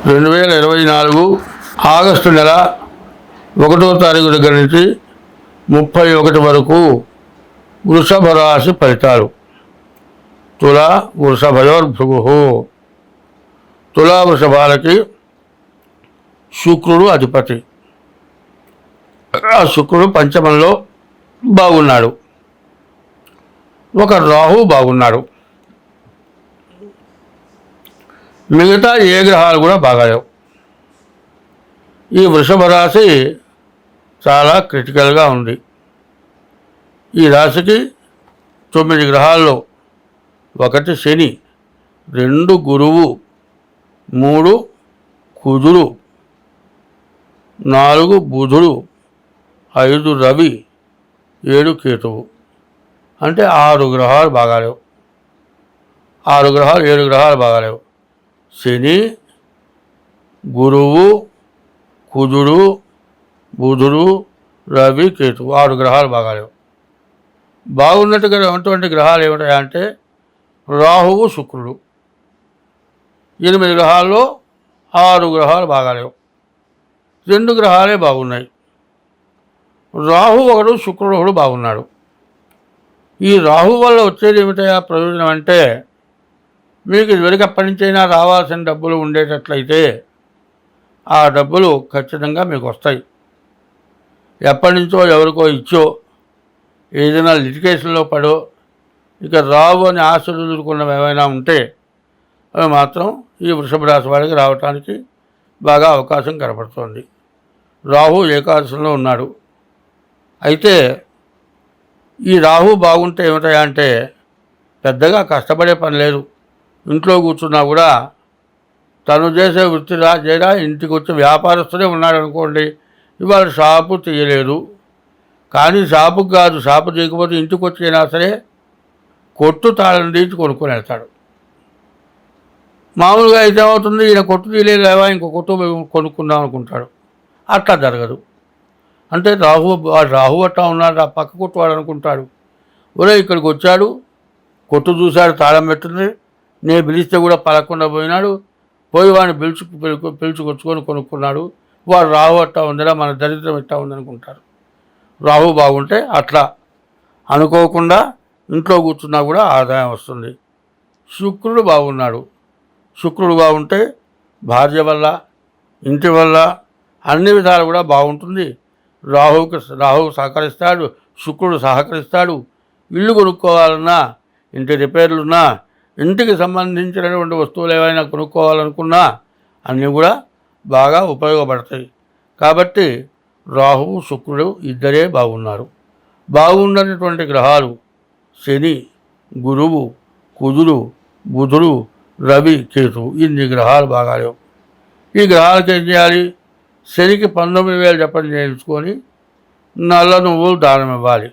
2024 August నెల 1వ తారీఖు దగ్గర నుంచి 31 వరకు వృషభ రాశి ఫలితాలు. తులా వృషభయోర్భృగు. తులా వృషభాలకి శుక్రుడు అధిపతి. ఆ శుక్రుడు పంచమంలో బాగున్నాడు. ఒక రాహు బాగున్నాడు. మిగతా ఏ గ్రహాలు కూడా బాగాలేవు. ఈ వృషభ రాశి చాలా క్రిటికల్గా ఉంది. ఈ రాశికి 9 గ్రహాల్లో 1 శని, 2 గురువు, 3 కుజుడు, 4 బుధుడు, 5 రవి, 7 కేతువు. అంటే 6 గ్రహాలు బాగాలేవు. 7 గ్రహాలు బాగాలేవు. శని, గురువు, కుజుడు, బుధుడు, రవి, కేతువు 6 గ్రహాలు బాగాలేవు. బాగున్నటువంటి గ్రహాలు ఏమిటాయంటే రాహువు, శుక్రుడు. 8 గ్రహాల్లో 6 గ్రహాలు బాగాలేవు. 2 గ్రహాలే బాగున్నాయి. రాహు ఒకడు, శుక్రుడు ఒకడు బాగున్నాడు. ఈ రాహు వల్ల వచ్చేది ఏమిటయా ప్రయోజనం అంటే, మీకు ఇదివరకు ఎప్పటి నుంచైనా రావాల్సిన డబ్బులు ఉండేటట్లయితే ఆ డబ్బులు ఖచ్చితంగా మీకు వస్తాయి. ఎప్పటి నుంచో ఎవరికో ఇచ్చో, ఏదైనా లిటిగేషన్లో పడో, ఇక రావు అని ఆశలుకున్నవి ఏమైనా ఉంటే అవి మాత్రం ఈ వృషభ రాశి వారికి రావటానికి బాగా అవకాశం కనపడుతోంది. రాహు ఏకాదశంలో ఉన్నాడు. అయితే ఈ రాహు బాగుంటే ఏమిటాయా అంటే పెద్దగా కష్టపడే పని లేదు. ఇంట్లో కూర్చున్నా కూడా తను చేసే వృత్తి చేయడా ఇంటికి వచ్చి వ్యాపారస్తుడే ఉన్నాడు అనుకోండి, ఇవాళ షాపు తీయలేదు. కానీ షాపుకి కాదు, షాపు చేయకపోతే ఇంటికి వచ్చి అయినా సరే కొట్టు తాళం తీసి కొనుక్కొని వెళ్తాడు. మామూలుగా అయితే ఏమవుతుంది, ఈయన కొట్టు తీయలేవా ఇంకో కొట్టు కొనుక్కుందాం అనుకుంటాడు. అట్లా జరగదు. అంటే రాహు అట్టా ఉన్నాడు, ఆ పక్క కొట్టువాడు అనుకుంటాడు, ఒరే ఇక్కడికి వచ్చాడు, కొట్టు చూశాడు, తాళం పెట్టింది, నేను పిలిస్తే కూడా పలకుండా పోయినాడు, పోయి వాడిని పిలుచుకొచ్చుకొని కొనుక్కున్నాడు, వాడు రాహు అట్టా ఉందిరా, మన దరిద్రం ఇట్టా ఉందనుకుంటారు. రాహు బాగుంటే అట్లా అనుకోకుండా ఇంట్లో కూర్చున్నా కూడా ఆదాయం వస్తుంది. శుక్రుడు బాగున్నాడు. శుక్రుడు బాగుంటే భార్య వల్ల, ఇంటి వల్ల అన్ని విధాలు కూడా బాగుంటుంది. రాహువు సహకరిస్తాడు, శుక్రుడు సహకరిస్తాడు. ఇల్లు కొనుక్కోవాలన్నా, ఇంటి రిపేర్లున్నా, ఇంటికి సంబంధించినటువంటి వస్తువులు ఏవైనా కొనుక్కోవాలనుకున్నా అన్నీ కూడా బాగా ఉపయోగపడతాయి. కాబట్టి రాహువు, శుక్రుడు ఇద్దరే బాగున్నారు. బాగుండనటువంటి గ్రహాలు శని, గురువు, కుజుడు, బుధుడు, రవి, కేతువు. ఇన్ని గ్రహాలు బాగాలేవు. ఈ గ్రహాలకు ఏం చేయాలి? శనికి 19,000 జపం చేయించుకొని నల్ల నువ్వులు దానం ఇవ్వాలి.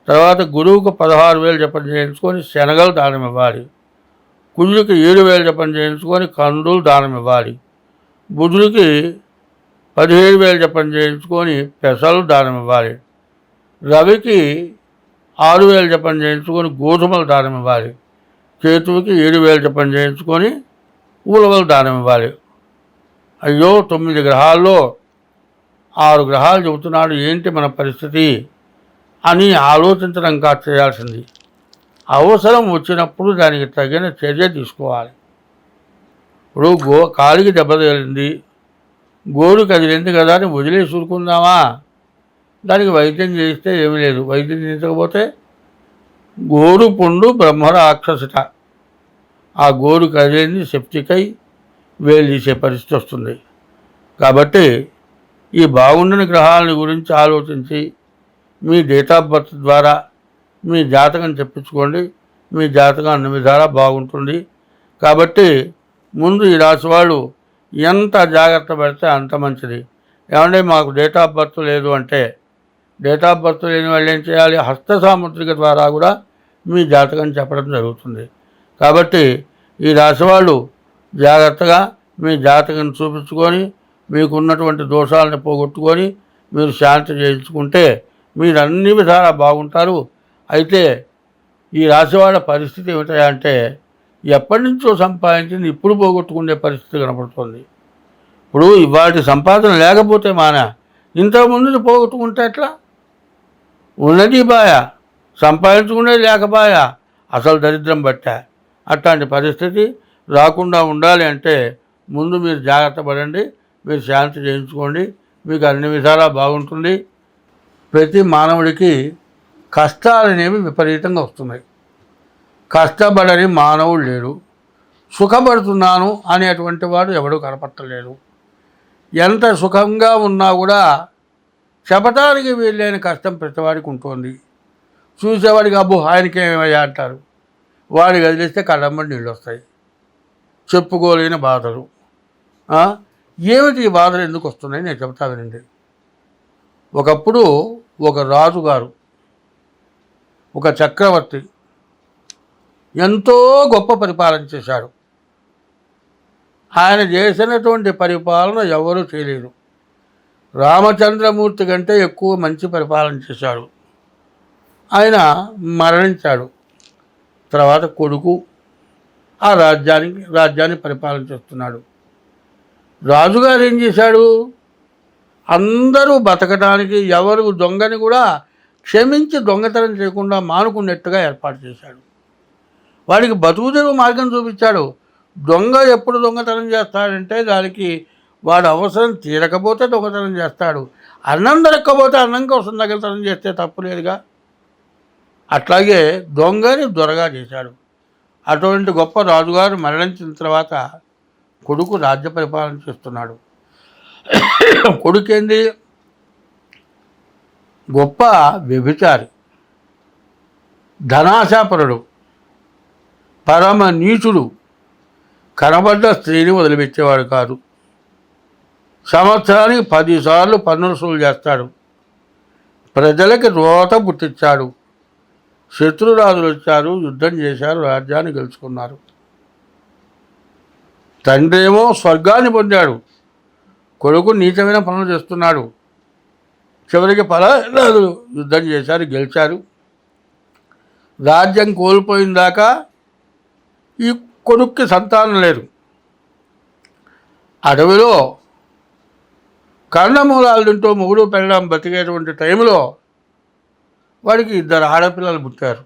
తర్వాత గురువుకు 16,000 జపం చేయించుకొని శనగలు దానం ఇవ్వాలి. కుజుడికి 7,000 జపం చేయించుకొని కందులు దానం ఇవ్వాలి. బుధుడికి 17,000 జపం చేయించుకొని పెసలు దానం ఇవ్వాలి. రవికి 6,000 జపం చేయించుకొని గోధుమలు దానం ఇవ్వాలి. కేతువుకి 7,000 జపం చేయించుకొని ఉలవలు దానం ఇవ్వాలి. అయ్యో 9 గ్రహాల్లో 6 గ్రహాలు చెబుతున్నాడు, ఏంటి మన పరిస్థితి అని ఆలోచించడం కాదు చేయాల్సింది. అవసరం వచ్చినప్పుడు దానికి తగిన చర్య తీసుకోవాలి. ఇప్పుడు కాలికి దెబ్బ తగిలింది, గోరు కదిలింది కదా అని వదిలేసి ఊరుకుందామా? దానికి వైద్యం చేస్తే ఏమీ లేదు. వైద్యం చేయించకపోతే గోరు పుండు బ్రహ్మరాక్షసిట. ఆ గోరు కదిలింది సెప్టిక్ అయి వేలు తీసే పరిస్థితి వస్తుంది. కాబట్టి ఈ బాగుండని గ్రహాలని గురించి ఆలోచించి మీ డేట్ ఆఫ్ బర్త్ ద్వారా మీ జాతకం చెప్పించుకోండి. మీ జాతకం అన్ని విధాలా బాగుంటుంది. కాబట్టి ముందు ఈ రాశి వాళ్ళు ఎంత జాగ్రత్త పడితే అంత మంచిది. ఏమంటే మాకు డేట్ ఆఫ్ బర్త్ లేదు అంటే, డేట్ ఆఫ్ బర్త్ లేని వాళ్ళు ఏం చేయాలి? హస్త సాముద్రిక ద్వారా కూడా మీ జాతకం చెప్పడం జరుగుతుంది. కాబట్టి ఈ రాశి వాళ్ళు జాగ్రత్తగా మీ జాతకం చూపించుకొని మీకున్నటువంటి దోషాలను పోగొట్టుకొని మీరు శాంతి చేయించుకుంటే మీరు అన్ని విధాలా బాగుంటారు. అయితే ఈ రాశి వాళ్ళ పరిస్థితి ఏమిటంటే ఎప్పటి నుంచో సంపాదించింది ఇప్పుడు పోగొట్టుకునే పరిస్థితి కనపడుతుంది. ఇప్పుడు వాటి సంపాదన లేకపోతే ఇంతకుముందు పోగొట్టుకుంటే ఎట్లా? ఉన్నది బాయ, సంపాదించుకునేది లేకపాయ, అసలు దరిద్రం పట్టా. అట్లాంటి పరిస్థితి రాకుండా ఉండాలి అంటే ముందు మీరు జాగ్రత్త పడండి, మీరు శాంతి చేయించుకోండి, మీకు అన్ని విధాలా బాగుంటుంది. ప్రతి మానవుడికి కష్టాలు అనేవి విపరీతంగా వస్తున్నాయి. కష్టపడని మానవుడు లేడు. సుఖపడుతున్నాను అనేటువంటి వాడు ఎవడూ కనపట్టలేడు. ఎంత సుఖంగా ఉన్నా కూడా చెప్పటానికి వీళ్ళైన కష్టం ప్రతివాడికి ఉంటుంది. చూసేవాడికి అబ్బో ఆయనకేమయ్యా అంటారు. వాడికి వదిలేస్తే కళ్ళమ్మడి నీళ్ళు వస్తాయి. చెప్పుకోలేని బాధలు. ఏమిటి ఈ బాధలు ఎందుకు వస్తున్నాయి నేను చెప్తా వినండి. ఒకప్పుడు ఒక రాజుగారు, ఒక చక్రవర్తి ఎంతో గొప్ప పరిపాలన చేశాడు. ఆయన చేసినటువంటి పరిపాలన ఎవరూ చేయలేదు. రామచంద్రమూర్తి కంటే ఎక్కువ మంచి పరిపాలన చేశాడు. ఆయన మరణించాడు. తర్వాత కొడుకు ఆ రాజ్యాన్ని పరిపాలన చేస్తున్నాడు. రాజుగారు ఏం చేశాడు? అందరూ బతకడానికి ఎవరు దొంగని కూడా క్షమించి దొంగతనం చేయకుండా మానుకున్నట్టుగా ఏర్పాటు చేశాడు. వాడికి బతుకుదెరువు మార్గం చూపించాడు. దొంగ ఎప్పుడు దొంగతనం చేస్తాడంటే దానికి వాడు అవసరం తీరకపోతే దొంగతనం చేస్తాడు. అన్నం దొరక్కపోతే అన్నం కోసం దొంగతనం చేస్తే తప్పు లేదుగా. అట్లాగే దొంగని దొరగా చేశాడు. అటువంటి గొప్ప రాజుగారు మరణించిన తర్వాత కొడుకు రాజ్య పరిపాలన చేస్తున్నాడు. కొడుకేంది? గొప్ప వ్యభిచారి, ధనాశాపరుడు, పరమ నీచుడు, కనబడ్డ స్త్రీని వదిలిపెట్టేవాడు కాదు. సంవత్సరానికి 10 సార్లు పన్నుల వసూలు చేస్తాడు. ప్రజలకి రోత పుట్టించాడు. శత్రురాజులు వచ్చారు, యుద్ధం చేశారు, రాజ్యాన్ని గెలుచుకున్నారు. తండ్రి ఏమో స్వర్గాన్ని పొందాడు, కొడుకు నీచమైన పనులు చేస్తున్నాడు. చివరికి పరాజులు యుద్ధం చేశారు, గెలిచారు. రాజ్యం కోల్పోయిన దాకా ఈ కొడుక్కి సంతానం లేదు. అడవిలో కందమూలాలు తింటూ మొగుడు పెళ్ళడం బతికేటువంటి టైంలో వాడికి 2 ఆడపిల్లలు పుట్టారు.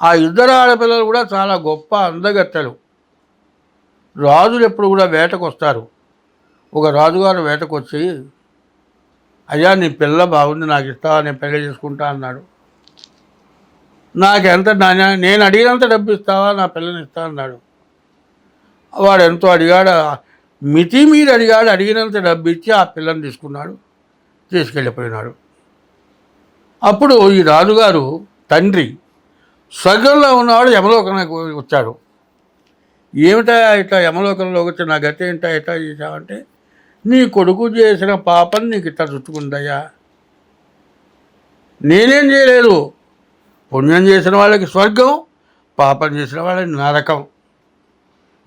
ఆ 2 ఆడపిల్లలు కూడా చాలా గొప్ప అందగత్తెలు. రాజులు ఎప్పుడు కూడా వేటకు వస్తారు. ఒక రాజుగారు వేటకు వచ్చి, అయ్యా నీ పిల్ల బాగుంది, నాకు ఇస్తావా, నేను పెళ్లి చేసుకుంటా అన్నాడు. నాకెంత నేను అడిగినంత డబ్బు ఇస్తావా, నా పిల్లని ఇస్తా అన్నాడు. వాడు ఎంతో అడిగాడు, మితి మీరు అడిగాడు. అడిగినంత డబ్బు ఇచ్చి ఆ పిల్లని తీసుకెళ్ళిపోయినాడు. అప్పుడు ఈ రాజుగారు తండ్రి స్వర్గంలో ఉన్నవాడు యమలోకానికి వచ్చాడు. ఏమిటా ఇట్లా యమలోకంలోకి వచ్చి నా గతి ఏంటా ఎట్లా చేశావంటే, నీ కొడుకు చేసిన పాపం నీకు ఇట్లా చుట్టుకుందయ్యా. నేనేం చేయలేదు. పుణ్యం చేసిన వాళ్ళకి స్వర్గం, పాపం చేసిన వాళ్ళకి నరకం.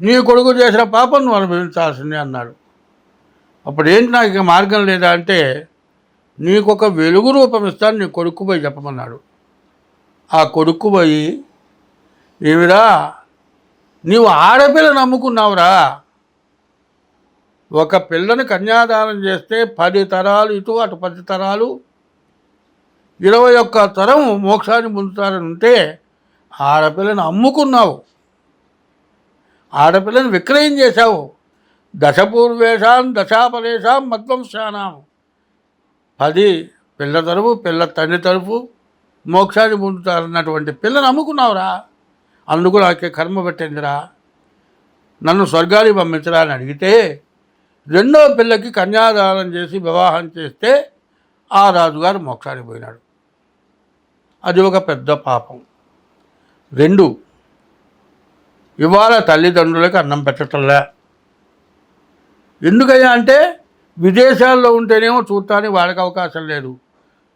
నీ కొడుకు చేసిన పాపం నువ్వు అనుభవించాల్సిందే అన్నాడు. అప్పుడు ఏంటి నాకు ఇక మార్గం లేదా అంటే, నీకొక వెలుగు రూపం ఇస్తాను, నీ కొడుకు పోయి చెప్పమన్నాడు. ఆ కొడుకు పోయి, ఏమిరా నీవు ఆడపిల్ల నమ్ముకున్నావురా, ఒక పిల్లని కన్యాదానం చేస్తే 10 తరాలు ఇటు అటు 10 తరాలు 21 తరం మోక్షాన్ని పొందుతారని ఉంటే ఆడపిల్లని అమ్ముకున్నావు, ఆడపిల్లని విక్రయం చేశావు. దశపూర్వేషాం దశాపరేషాం మధ్వంశానాం, 10 పిల్ల తరపు పిల్ల తండ్రి తరపు మోక్షాన్ని పొందుతారన్నటువంటి పిల్లని అమ్ముకున్నావురా. అందుకు నాకే కర్మ పెట్టిందిరా, నన్ను స్వర్గానికి పంపించరా అని అడిగితే, 2వ పిల్లకి కన్యాదానం చేసి వివాహం చేస్తే ఆ రాజుగారు మోక్షానికి పోయినాడు. అది ఒక పెద్ద పాపం. 2, ఇవాళ తల్లిదండ్రులకు అన్నం పెట్టటంలే. ఎందుకయ్యా అంటే, విదేశాల్లో ఉంటేనేమో చూడటానికి వాళ్ళకి అవకాశం లేదు.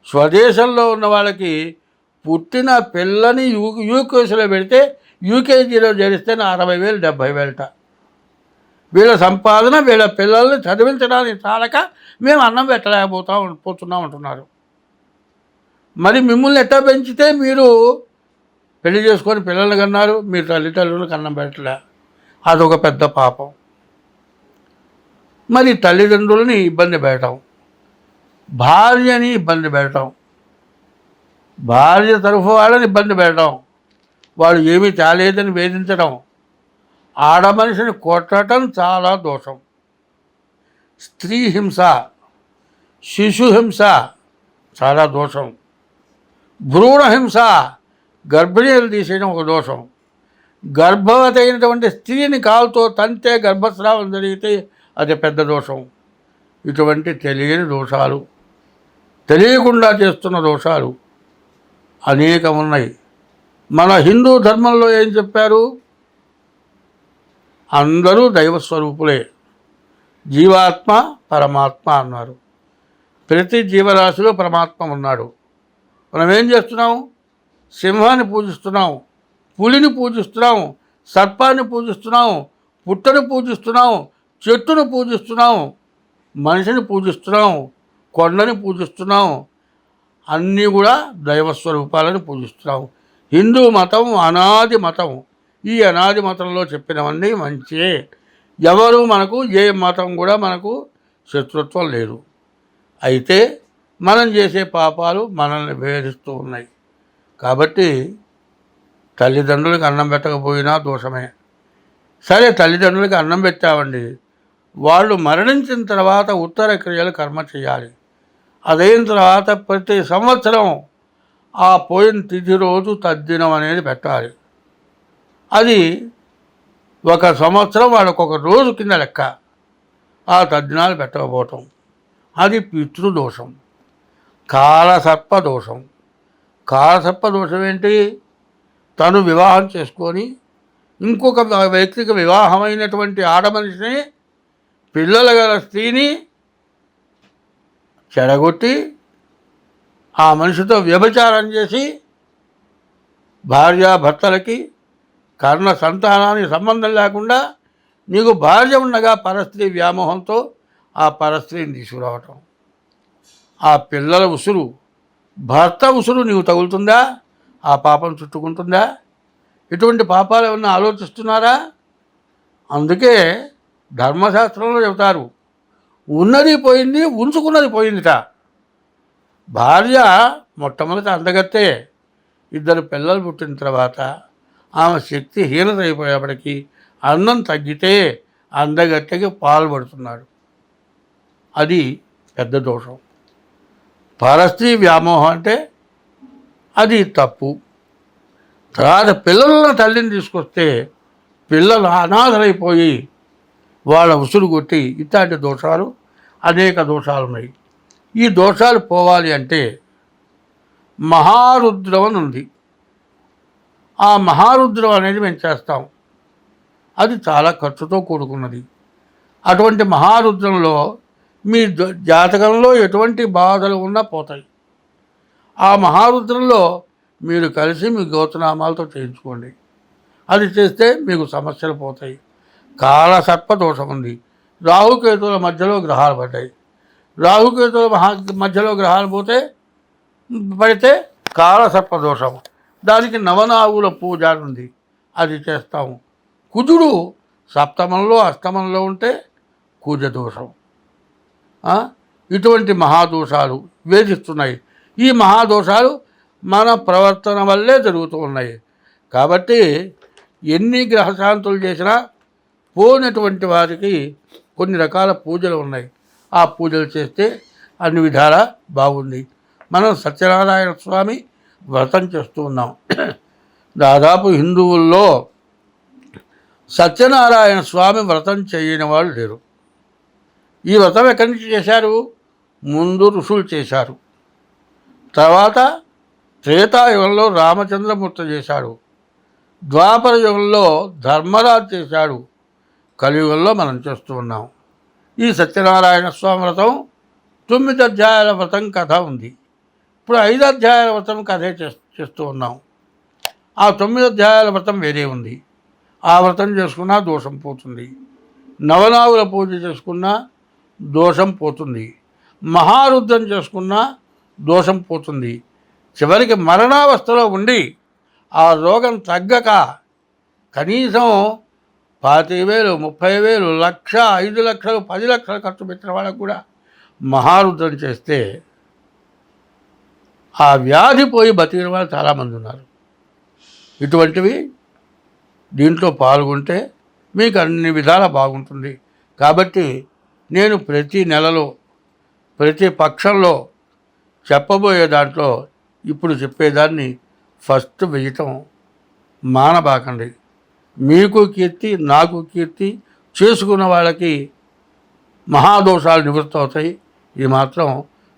స్వదేశంలో ఉన్న వాళ్ళకి పుట్టిన పిల్లని యూకేజీలో పెడితే యూకేజీలో చేరిస్తే 60,000 70,000. వీళ్ళ సంపాదన వీళ్ళ పిల్లల్ని చదివించడానికి చాలక మేము అన్నం పోతున్నాం అంటున్నారు. మరి మిమ్మల్ని ఎట్టా పెంచితే మీరు పెళ్లి చేసుకొని పిల్లల్ని కన్నారు, మీరు తల్లిదండ్రులకు అన్నం పెట్టలే, అదొక పెద్ద పాపం. మరి తల్లిదండ్రులని ఇబ్బంది పెట్టడం, భార్యని ఇబ్బంది పెట్టడం, భార్య తరఫు వాళ్ళని ఇబ్బంది పెట్టడం, వాడు ఏమీ తేలేదని వేధించడం, ఆడ మనిషిని కొట్టడం చాలా దోషం. స్త్రీ హింస, శిశు హింస చాలా దోషం. భ్రూణ హింస, గర్భిణీలు తీసేయడం ఒక దోషం. గర్భవతి అయినటువంటి స్త్రీని కాలుతో తంతే గర్భస్రావం జరిగితే అది పెద్ద దోషం. ఇటువంటి తెలియని దోషాలు, తెలియకుండా చేస్తున్న దోషాలు అనేకం ఉన్నాయి. మన హిందూ ధర్మంలో ఏం చెప్పారు? అందరూ దైవస్వరూపులే, జీవాత్మ పరమాత్మ అన్నారు. ప్రతి జీవరాశిలో పరమాత్మ ఉన్నాడు. మనం ఏం చేస్తున్నాం? సింహాన్ని పూజిస్తున్నాం, పులిని పూజిస్తున్నాం, సర్పాన్ని పూజిస్తున్నాం, పుట్టను పూజిస్తున్నాం, చెట్టును పూజిస్తున్నాం, మనిషిని పూజిస్తున్నాం, కొండని పూజిస్తున్నాం. అన్నీ కూడా దైవస్వరూపాలను పూజిస్తున్నాం. హిందూ మతం అనాది మతం. ఈ అనాది మతంలో చెప్పినవన్నీ మంచే. ఎవరు మనకు ఏ మతం కూడా మనకు శత్రుత్వం లేదు. అయితే మనం చేసే పాపాలు మనల్ని వేధిస్తూ ఉన్నాయి. కాబట్టి తల్లిదండ్రులకు అన్నం పెట్టకపోయినా దోషమే. సరే, తల్లిదండ్రులకి అన్నం పెట్టామండి, వాళ్ళు మరణించిన తర్వాత ఉత్తర క్రియలు కర్మ చేయాలి. అదైన తర్వాత ప్రతి సంవత్సరం ఆ పోయిన తిథి రోజు తద్దినం అనేది పెట్టాలి. అది ఒక సంవత్సరం వాళ్ళకు ఒక రోజు కింద లెక్క. ఆ తద్దినాలు పెట్టకపోవటం అది పితృదోషం, కాలసర్ప దోషం. కాలసర్ప దోషం ఏంటి? తను వివాహం చేసుకొని ఇంకొక వ్యక్తికి వివాహమైనటువంటి ఆడమనిషిని, పిల్లలు గల స్త్రీని చెడగొట్టి ఆ మనిషితో వ్యభిచారం చేసి భార్యాభర్తలకి కర్ణ సంతానానికి సంబంధం లేకుండా నీకు భార్య ఉండగా పరస్త్రీ వ్యామోహంతో ఆ పరస్త్రీని తీసుకురావటం, ఆ పిల్లల ఉసురు, భర్త ఉసురు నీవు తగులుతుందా? ఆ పాపం చుట్టుకుంటుందా? ఇటువంటి పాపాలు ఏమన్నా ఆలోచిస్తున్నారా? అందుకే ధర్మశాస్త్రంలో చెబుతారు, ఉన్నది పోయింది, ఉంచుకున్నది పోయిందిట. భార్య మొట్టమొదటి అందగత్తే. ఇద్దరు పిల్లలు పుట్టిన తర్వాత ఆమె శక్తి హీనత అయిపోయేప్పటికీ అన్నం తగ్గితే అందగత్తెకి పాల్పడుతున్నాడు. అది పెద్ద దోషం. పరస్త్రీ వ్యామోహం అంటే అది తప్పు. తర్వాత పిల్లలను తల్లిని తీసుకొస్తే పిల్లలు అనాథలైపోయి వాళ్ళ ఉసురు కొట్టి ఇట్లాంటి దోషాలు, అనేక దోషాలు ఉన్నాయి. ఈ దోషాలు పోవాలి అంటే మహారుద్రం అని ఉంది. ఆ మహారుద్రం అనేది మేము చేస్తాం. అది చాలా ఖర్చుతో కూడుకున్నది. అటువంటి మహారుద్రంలో మీ జాతకంలో ఎటువంటి బాధలు ఉన్నా పోతాయి. ఆ మహారుద్రంలో మీరు కలిసి మీ గోత్రనామాలతో చేయించుకోండి. అది చేస్తే మీకు సమస్యలు పోతాయి. కాలసర్ప దోషం ఉంది. రాహుకేతువుల మధ్యలో గ్రహాలు పడ్డాయి. రాహుకేతువుల మధ్యలో గ్రహాలు పడితే కాలసర్ప దోషం. దానికి నవనాగుల పూజ ఉంది, అది చేస్తాము. కుజుడు సప్తమంలో అష్టమంలో ఉంటే కుజ దోషం. ఇటువంటి మహాదోషాలు వేధిస్తున్నాయి. ఈ మహాదోషాలు మన ప్రవర్తన వల్లే జరుగుతూ ఉన్నాయి. కాబట్టి ఎన్ని గ్రహశాంతులు చేసినా పోయినటువంటి వారికి కొన్ని రకాల పూజలు ఉన్నాయి. ఆ పూజలు చేస్తే అన్ని విధాలా బాగుంది. మనం సత్యనారాయణ స్వామి వ్రతం చేస్తూ ఉన్నాం. దాదాపు హిందువుల్లో సత్యనారాయణ స్వామి వ్రతం చేయని వాళ్ళు లేరు. ఈ వ్రతం ఎక్కడి నుంచి చేశారు? ముందు ఋషులు చేశారు, తర్వాత త్రేతాయుగంలో రామచంద్రమూర్తి చేశాడు, ద్వాపర యుగంలో ధర్మరాజు చేశాడు, కలియుగంలో మనం చేస్తూ ఉన్నాం. ఈ సత్యనారాయణ స్వామి వ్రతం 9 అధ్యాయాల వ్రతం కథ ఉంది. ఇప్పుడు 5 అధ్యాయాల వ్రతం కథే చేస్తూ ఉన్నాం. ఆ 9 అధ్యాయాల వ్రతం వేరే ఉంది. ఆ వ్రతం చేసుకున్నా దోషం పోతుంది. నవనాగుల పూజ చేసుకున్నా దోషం పోతుంది. మహారుద్రం చేసుకున్నా దోషం పోతుంది. చివరికి మరణావస్థలో ఉండి ఆ రోగం తగ్గక కనీసం 25,000, 30,000, 1,00,000, 5,00,000, 10,00,000 ఖర్చు పెట్టిన వాళ్ళకు కూడా మహారుద్రం చేస్తే ఆ వ్యాధి పోయి బతికిన వాళ్ళు చాలామంది ఉన్నారు. ఇటువంటివి దీంట్లో పాల్గొంటే మీకు అన్ని విధాలా బాగుంటుంది. కాబట్టి నేను ప్రతి నెలలో ప్రతి పక్షంలో చెప్పబోయే దాంట్లో ఇప్పుడు చెప్పేదాన్ని ఫస్ట్ వేయటం మానబాకండి. మీకు కీర్తి, నాకు కీర్తి, చేసుకున్న వాళ్ళకి మహాదోషాలు నివృత్తి అవుతాయి. ఇది మాత్రం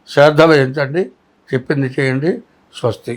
శ్రద్ధ వహించండి. చెప్పింది చేయండి. స్వస్తి.